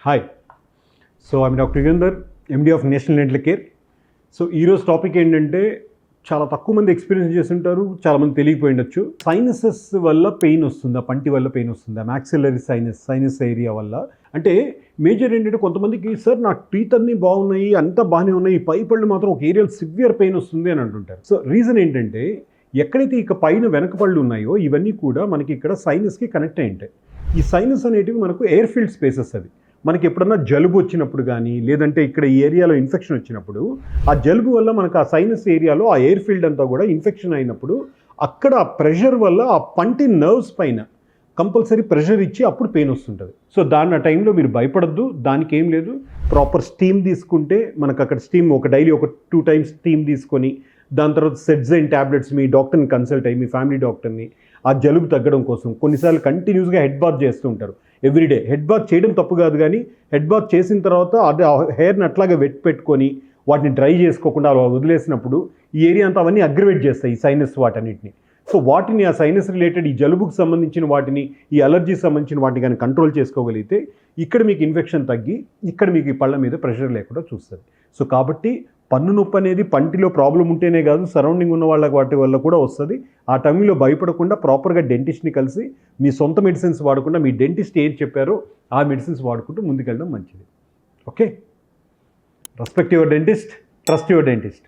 Hi. So I'm doctor Yugandhar, MD of national dental care. So ఈరోజు topic ఏంటంటే, చాలా తక్కువ మంది ఎక్స్పీరియన్స్ చేస్తుంటారు, చాలామంది తెలియకపోయి ఉండొచ్చు. సైనసెస్ వల్ల పెయిన్ వస్తుందా, పంటి వల్ల పెయిన్ వస్తుందా, మ్యాక్సిలరీ సైనస్ ఏరియా వల్ల. అంటే మేజర్ ఏంటంటే, కొంతమందికి సార్ నాకు టీత్ అన్నీ బాగున్నాయి, అంతా బాగానే ఉన్నాయి, ఈ పై పళ్ళు మాత్రం ఒక ఏరియాలో సివియర్ పెయిన్ వస్తుంది అని అంటుంటారు. సో రీజన్ ఏంటంటే, ఎక్కడైతే ఇక పైన వెనక పళ్ళు ఉన్నాయో ఇవన్నీ కూడా మనకి ఇక్కడ సైనస్కి కనెక్ట్ అయి ఉంటాయి. ఈ సైనస్ అనేటివి మనకు ఎయిర్ ఫీల్డ్ స్పేసెస్. అది మనకి ఎప్పుడన్నా జలుబు వచ్చినప్పుడు కానీ, లేదంటే ఇక్కడ ఈ ఏరియాలో ఇన్ఫెక్షన్ వచ్చినప్పుడు, ఆ జలుబు వల్ల మనకు ఆ సైనస్ ఏరియాలో ఆ ఎయిర్ ఫీల్డ్ అంతా కూడా ఇన్ఫెక్షన్ అయినప్పుడు అక్కడ ఆ ప్రెషర్ వల్ల ఆ పంటి నర్వ్స్ పైన కంపల్సరీ ప్రెషర్ ఇచ్చి అప్పుడు పెయిన్ వస్తుంటుంది. సో దాన్ని ఆ టైంలో మీరు భయపడద్దు, దానికి ఏం లేదు. ప్రాపర్ స్టీమ్ తీసుకుంటే మనకు అక్కడ స్టీమ్ డైలీ ఒక 2 times స్టీమ్ తీసుకొని, దాని తర్వాత సెడ్జైన్ ట్యాబ్లెట్స్ మీ డాక్టర్ని కన్సల్ట్ అయ్యి, మీ ఫ్యామిలీ డాక్టర్ని, ఆ జలుబు తగ్గడం కోసం కొన్నిసార్లు కంటిన్యూస్గా హెడ్ బాత్ చేస్తూ ఉంటారు ఎవ్రీడే. హెడ్ బాత్ చేయడం తప్పు కాదు, కానీ హెడ్ బాత్ చేసిన తర్వాత అది హెయిర్ని అట్లాగే పెట్టుకొని వాటిని డ్రై చేసుకోకుండా అలా వదిలేసినప్పుడు ఈ ఏరియా అంతా అవన్నీ అగ్రివేట్ చేస్తాయి, ఈ సైనస్ వాటన్నిటిని. సో వాటిని ఆ సైనస్ రిలేటెడ్ ఈ జలుబుకు సంబంధించిన వాటిని, ఈ అలర్జీకి సంబంధించిన వాటిని కానీ కంట్రోల్ చేసుకోగలిగితే ఇక్కడ మీకు ఇన్ఫెక్షన్ తగ్గి ఇక్కడ మీకు ఈ పళ్ళ మీద ప్రెషర్ లేకుండా చూస్తుంది. సో కాబట్టి పన్ను నొప్పి అనేది పంటిలో ప్రాబ్లం ఉంటేనే కాదు, సరౌండింగ్ ఉన్న వాటి వల్ల కూడా వస్తుంది. ఆ టైంలో భయపడకుండా ప్రాపర్గా డెంటిస్ట్ని కలిసి మీ సొంత మెడిసిన్స్ వాడకుండా మీ డెంటిస్ట్ ఏం చెప్పారో ఆ మెడిసిన్స్ వాడుకుంటూ ముందుకెళ్ళడం మంచిది. Okay, respect your dentist, trust your dentist.